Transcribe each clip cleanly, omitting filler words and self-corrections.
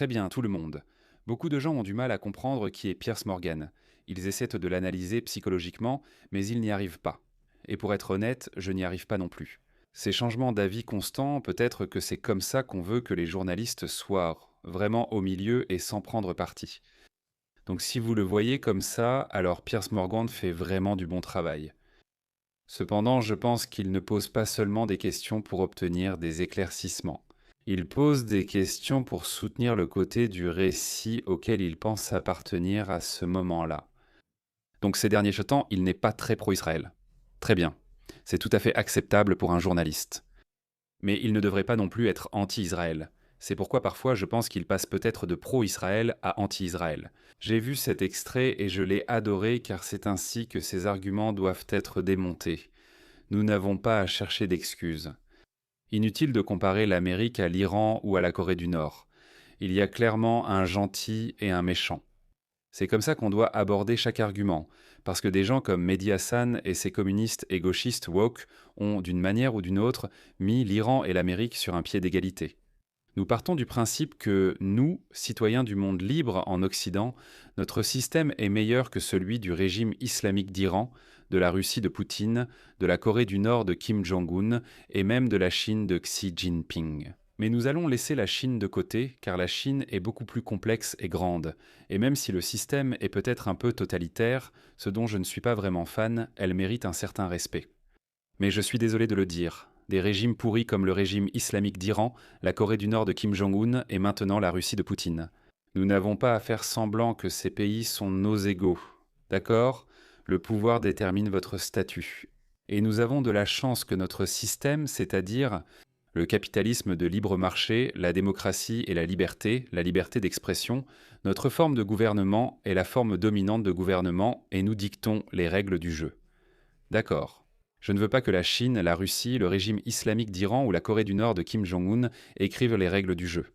Très bien, tout le monde. Beaucoup de gens ont du mal à comprendre qui est Piers Morgan. Ils essaient de l'analyser psychologiquement, mais ils n'y arrivent pas. Et pour être honnête, je n'y arrive pas non plus. Ces changements d'avis constants, peut-être que c'est comme ça qu'on veut que les journalistes soient vraiment au milieu et sans prendre parti. Donc si vous le voyez comme ça, alors Piers Morgan fait vraiment du bon travail. Cependant, je pense qu'il ne pose pas seulement des questions pour obtenir des éclaircissements. Il pose des questions pour soutenir le côté du récit auquel il pense appartenir à ce moment-là. Donc ces derniers temps, il n'est pas très pro-Israël. Très bien. C'est tout à fait acceptable pour un journaliste. Mais il ne devrait pas non plus être anti-Israël. C'est pourquoi parfois je pense qu'il passe peut-être de pro-Israël à anti-Israël. J'ai vu cet extrait et je l'ai adoré car c'est ainsi que ces arguments doivent être démontés. Nous n'avons pas à chercher d'excuses. Inutile de comparer l'Amérique à l'Iran ou à la Corée du Nord. Il y a clairement un gentil et un méchant. C'est comme ça qu'on doit aborder chaque argument, parce que des gens comme Mehdi Hassan et ses communistes et gauchistes woke ont, d'une manière ou d'une autre, mis l'Iran et l'Amérique sur un pied d'égalité. Nous partons du principe que nous, citoyens du monde libre en Occident, notre système est meilleur que celui du régime islamique d'Iran, de la Russie de Poutine, de la Corée du Nord de Kim Jong-un et même de la Chine de Xi Jinping. Mais nous allons laisser la Chine de côté, car la Chine est beaucoup plus complexe et grande, et même si le système est peut-être un peu totalitaire, ce dont je ne suis pas vraiment fan, elle mérite un certain respect. Mais je suis désolé de le dire, des régimes pourris comme le régime islamique d'Iran, la Corée du Nord de Kim Jong-un et maintenant la Russie de Poutine. Nous n'avons pas à faire semblant que ces pays sont nos égaux. D'accord? Le pouvoir détermine votre statut. Et nous avons de la chance que notre système, c'est-à-dire le capitalisme de libre marché, la démocratie et la liberté d'expression, notre forme de gouvernement est la forme dominante de gouvernement et nous dictons les règles du jeu. D'accord. Je ne veux pas que la Chine, la Russie, le régime islamique d'Iran ou la Corée du Nord de Kim Jong-un écrivent les règles du jeu.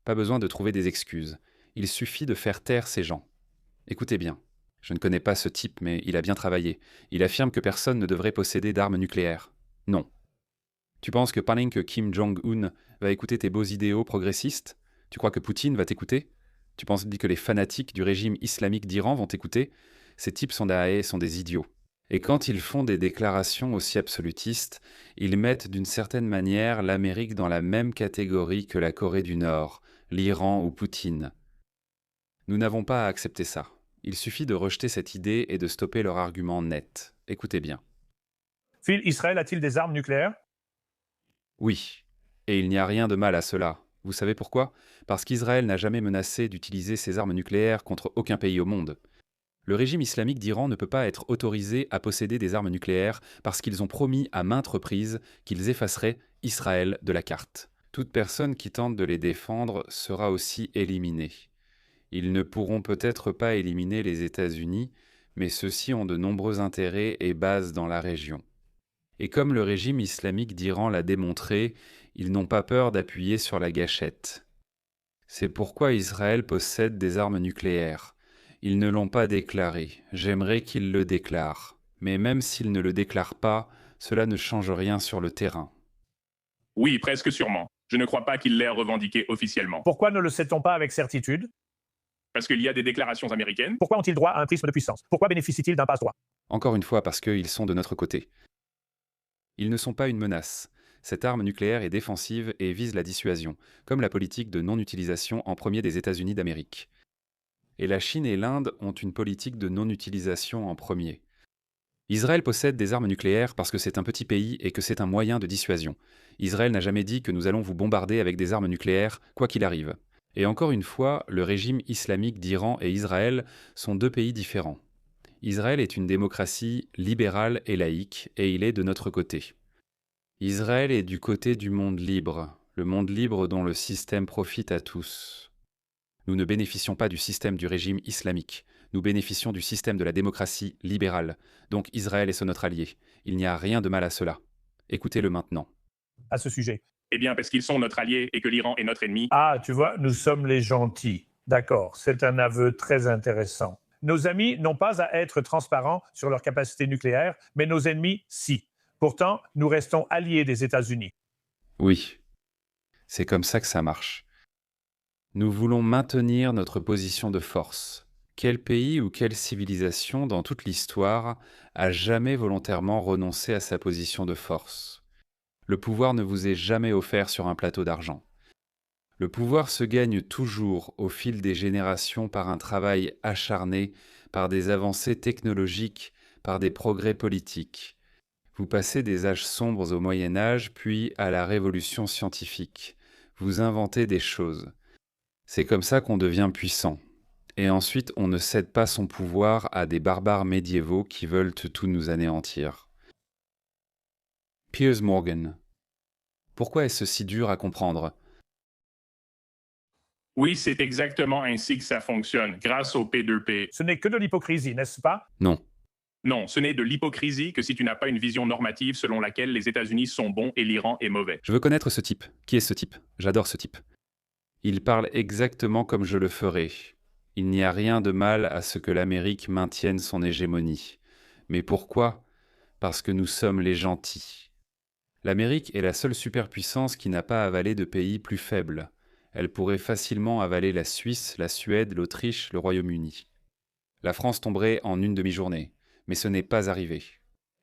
Pas besoin de trouver des excuses. Il suffit de faire taire ces gens. Écoutez bien. Je ne connais pas ce type, mais il a bien travaillé. Il affirme que personne ne devrait posséder d'armes nucléaires. Non. Tu penses que que Kim Jong-un va écouter tes beaux idéaux progressistes? Tu crois que Poutine va t'écouter? Tu penses que les fanatiques du régime islamique d'Iran vont t'écouter? Ces types sont des idiots. Et quand ils font des déclarations aussi absolutistes, ils mettent d'une certaine manière l'Amérique dans la même catégorie que la Corée du Nord, l'Iran ou Poutine. Nous n'avons pas à accepter ça. Il suffit de rejeter cette idée et de stopper leur argument net. Écoutez bien. Phil, Israël a-t-il des armes nucléaires? Oui, et il n'y a rien de mal à cela. Vous savez pourquoi? Parce qu'Israël n'a jamais menacé d'utiliser ses armes nucléaires contre aucun pays au monde. Le régime islamique d'Iran ne peut pas être autorisé à posséder des armes nucléaires parce qu'ils ont promis à maintes reprises qu'ils effaceraient Israël de la carte. Toute personne qui tente de les défendre sera aussi éliminée. Ils ne pourront peut-être pas éliminer les États-Unis, mais ceux-ci ont de nombreux intérêts et bases dans la région. Et comme le régime islamique d'Iran l'a démontré, ils n'ont pas peur d'appuyer sur la gâchette. C'est pourquoi Israël possède des armes nucléaires. Ils ne l'ont pas déclaré. J'aimerais qu'ils le déclarent. Mais même s'ils ne le déclarent pas, cela ne change rien sur le terrain. Oui, presque sûrement. Je ne crois pas qu'il l'ait revendiqué officiellement. Pourquoi ne le sait-on pas avec certitude? Parce qu'il y a des déclarations américaines. Pourquoi ont-ils droit à un prisme de puissance? Pourquoi bénéficient-ils d'un passe-droit? Encore une fois, parce qu'ils sont de notre côté. Ils ne sont pas une menace. Cette arme nucléaire est défensive et vise la dissuasion, comme la politique de non-utilisation en premier des États-Unis d'Amérique. Et la Chine et l'Inde ont une politique de non-utilisation en premier. Israël possède des armes nucléaires parce que c'est un petit pays et que c'est un moyen de dissuasion. Israël n'a jamais dit que nous allons vous bombarder avec des armes nucléaires, quoi qu'il arrive. Et encore une fois, le régime islamique d'Iran et Israël sont deux pays différents. Israël est une démocratie libérale et laïque, et il est de notre côté. Israël est du côté du monde libre, le monde libre dont le système profite à tous. Nous ne bénéficions pas du système du régime islamique, nous bénéficions du système de la démocratie libérale, donc Israël est notre allié. Il n'y a rien de mal à cela. Écoutez-le maintenant. À ce sujet. Eh bien, parce qu'ils sont notre allié et que l'Iran est notre ennemi. Ah, tu vois, nous sommes les gentils. D'accord, c'est un aveu très intéressant. Nos amis n'ont pas à être transparents sur leur capacité nucléaire, mais nos ennemis, si. Pourtant, nous restons alliés des États-Unis. Oui, c'est comme ça que ça marche. Nous voulons maintenir notre position de force. Quel pays ou quelle civilisation dans toute l'histoire a jamais volontairement renoncé à sa position de force? Le pouvoir ne vous est jamais offert sur un plateau d'argent. Le pouvoir se gagne toujours au fil des générations par un travail acharné, par des avancées technologiques, par des progrès politiques. Vous passez des âges sombres au Moyen Âge, puis à la Révolution scientifique. Vous inventez des choses. C'est comme ça qu'on devient puissant. Et ensuite, on ne cède pas son pouvoir à des barbares médiévaux qui veulent tout nous anéantir. Piers Morgan. Pourquoi est-ce si dur à comprendre? Oui, c'est exactement ainsi que ça fonctionne, grâce au P2P. Ce n'est que de l'hypocrisie, n'est-ce pas? Non. Non, ce n'est de l'hypocrisie que si tu n'as pas une vision normative selon laquelle les États-Unis sont bons et l'Iran est mauvais. Je veux connaître ce type. Qui est ce type? J'adore ce type. Il parle exactement comme je le ferais. Il n'y a rien de mal à ce que l'Amérique maintienne son hégémonie. Mais pourquoi? Parce que nous sommes les gentils. L'Amérique est la seule superpuissance qui n'a pas avalé de pays plus faibles. Elle pourrait facilement avaler la Suisse, la Suède, l'Autriche, le Royaume-Uni. La France tomberait en une demi-journée, mais ce n'est pas arrivé.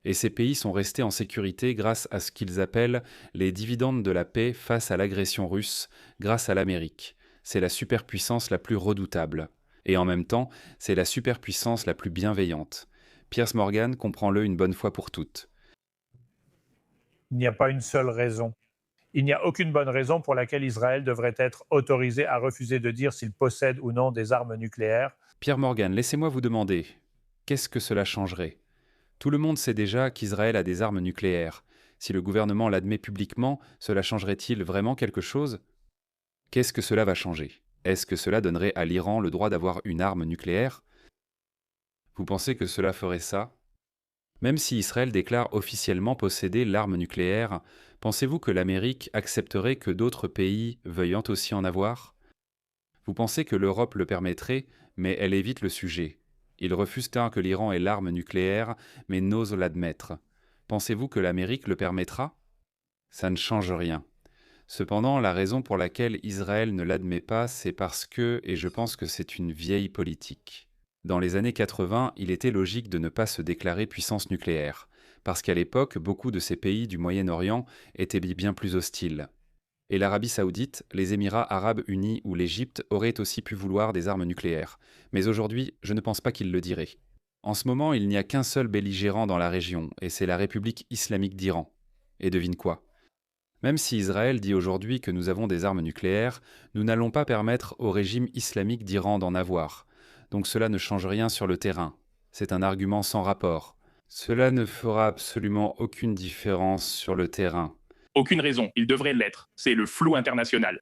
Et ces pays sont restés en sécurité grâce à ce qu'ils appellent les dividendes de la paix face à l'agression russe, grâce à l'Amérique. C'est la superpuissance la plus redoutable. Et en même temps, c'est la superpuissance la plus bienveillante. Piers Morgan, comprend-le une bonne fois pour toutes. Il n'y a pas une seule raison. Il n'y a aucune bonne raison pour laquelle Israël devrait être autorisé à refuser de dire s'il possède ou non des armes nucléaires. Pierre Morgan, laissez-moi vous demander, qu'est-ce que cela changerait? Tout le monde sait déjà qu'Israël a des armes nucléaires. Si le gouvernement l'admet publiquement, cela changerait-il vraiment quelque chose? Qu'est-ce que cela va changer? Est-ce que cela donnerait à l'Iran le droit d'avoir une arme nucléaire? Vous pensez que cela ferait ça? Même si Israël déclare officiellement posséder l'arme nucléaire, pensez-vous que l'Amérique accepterait que d'autres pays veuillent aussi en avoir? Vous pensez que l'Europe le permettrait, mais elle évite le sujet. Il refuse tant que l'Iran ait l'arme nucléaire, mais n'ose l'admettre. Pensez-vous que l'Amérique le permettra? Ça ne change rien. Cependant, la raison pour laquelle Israël ne l'admet pas, c'est parce que, et je pense que c'est une vieille politique. Dans les années 80, il était logique de ne pas se déclarer puissance nucléaire, parce qu'à l'époque, beaucoup de ces pays du Moyen-Orient étaient bien plus hostiles. Et l'Arabie saoudite, les Émirats arabes unis ou l'Égypte auraient aussi pu vouloir des armes nucléaires. Mais aujourd'hui, je ne pense pas qu'ils le diraient. En ce moment, il n'y a qu'un seul belligérant dans la région, et c'est la République islamique d'Iran. Et devine quoi? Même si Israël dit aujourd'hui que nous avons des armes nucléaires, nous n'allons pas permettre au régime islamique d'Iran d'en avoir. Donc cela ne change rien sur le terrain. C'est un argument sans rapport. Cela ne fera absolument aucune différence sur le terrain. Aucune raison, il devrait l'être. C'est le flou international.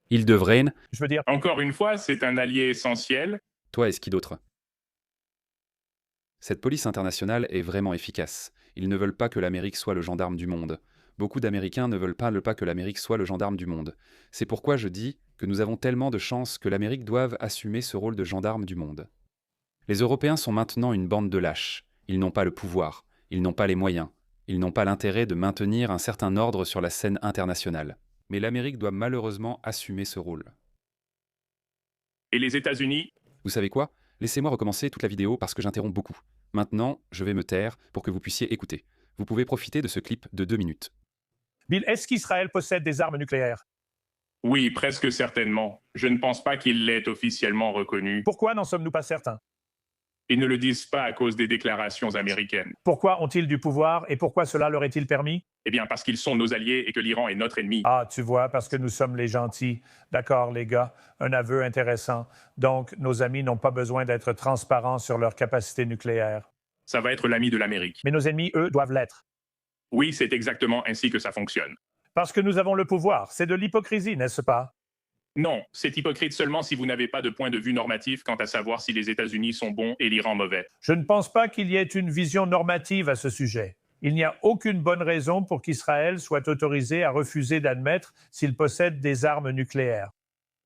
Il devrait... Je veux dire, Encore une fois, c'est un allié essentiel. Toi et ce qui d'autre? Cette police internationale est vraiment efficace. Ils ne veulent pas que l'Amérique soit le gendarme du monde. Beaucoup d'Américains ne veulent pas que l'Amérique soit le gendarme du monde. C'est pourquoi je dis que nous avons tellement de chance que l'Amérique doive assumer ce rôle de gendarme du monde. Les Européens sont maintenant une bande de lâches. Ils n'ont pas le pouvoir, ils n'ont pas les moyens, ils n'ont pas l'intérêt de maintenir un certain ordre sur la scène internationale. Mais l'Amérique doit malheureusement assumer ce rôle. Et les États-Unis? Vous savez quoi? Laissez-moi recommencer toute la vidéo parce que j'interromps beaucoup. Maintenant, je vais me taire pour que vous puissiez écouter. Vous pouvez profiter de ce clip de 2 minutes. Bill, est-ce qu'Israël possède des armes nucléaires? Oui, presque certainement. Je ne pense pas qu'il l'ait officiellement reconnu. Pourquoi n'en sommes-nous pas certains? Ils ne le disent pas à cause des déclarations américaines. Pourquoi ont-ils du pouvoir et pourquoi cela leur est-il permis? Eh bien, parce qu'ils sont nos alliés et que l'Iran est notre ennemi. Ah, tu vois, parce que nous sommes les gentils. D'accord, les gars, un aveu intéressant. Donc, nos amis n'ont pas besoin d'être transparents sur leur capacité nucléaire. Ça va être l'ami de l'Amérique. Mais nos ennemis, eux, doivent l'être. Oui, c'est exactement ainsi que ça fonctionne. Parce que nous avons le pouvoir. C'est de l'hypocrisie, n'est-ce pas? Non, c'est hypocrite seulement si vous n'avez pas de point de vue normatif quant à savoir si les États-Unis sont bons et l'Iran mauvais. Je ne pense pas qu'il y ait une vision normative à ce sujet. Il n'y a aucune bonne raison pour qu'Israël soit autorisé à refuser d'admettre s'il possède des armes nucléaires.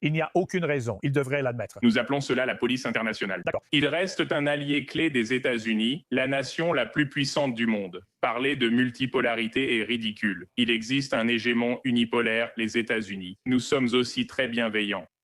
Il n'y a aucune raison. Il devrait l'admettre. Nous appelons cela la police internationale. D'accord. Il reste un allié clé des États-Unis, la nation la plus puissante du monde. Parler de multipolarité est ridicule. Il existe un hégémon unipolaire, les États-Unis. Nous sommes aussi très bienveillants.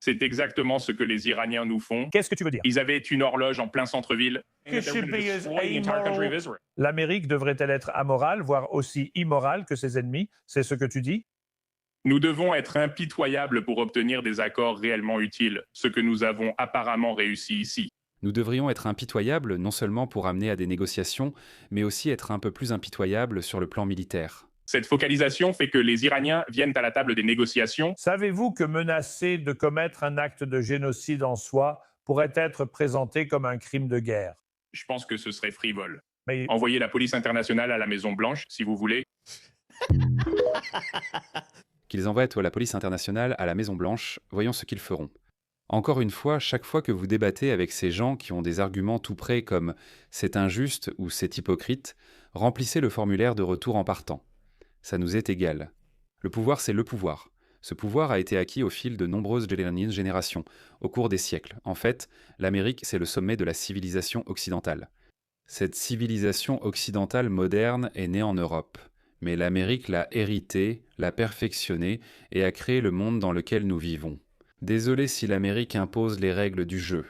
C'est exactement ce que les Iraniens nous font. Qu'est-ce que tu veux dire? Ils avaient une horloge en plein centre-ville. L'Amérique devrait-elle être amorale, voire aussi immorale que ses ennemis? C'est ce que tu dis? Nous devons être impitoyables pour obtenir des accords réellement utiles, ce que nous avons apparemment réussi ici. Nous devrions être impitoyables non seulement pour amener à des négociations, mais aussi être un peu plus impitoyables sur le plan militaire. Cette focalisation fait que les Iraniens viennent à la table des négociations. Savez-vous que menacer de commettre un acte de génocide en soi pourrait être présenté comme un crime de guerre? Je pense que ce serait frivole. Mais Envoyez la police internationale à la Maison-Blanche, si vous voulez. Qu'ils envoient la police internationale à la Maison-Blanche, voyons ce qu'ils feront. Encore une fois, chaque fois que vous débattez avec ces gens qui ont des arguments tout prêts comme « c'est injuste » ou « c'est hypocrite », remplissez le formulaire de retour en partant. Ça nous est égal. Le pouvoir, c'est le pouvoir. Ce pouvoir a été acquis au fil de nombreuses générations, au cours des siècles. En fait, l'Amérique, c'est le sommet de la civilisation occidentale. Cette civilisation occidentale moderne est née en Europe. Mais l'Amérique l'a héritée, l'a perfectionnée et a créé le monde dans lequel nous vivons. Désolé si l'Amérique impose les règles du jeu.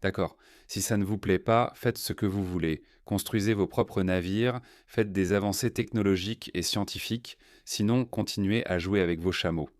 D'accord, si ça ne vous plaît pas, faites ce que vous voulez. Construisez vos propres navires, faites des avancées technologiques et scientifiques, sinon continuez à jouer avec vos chameaux.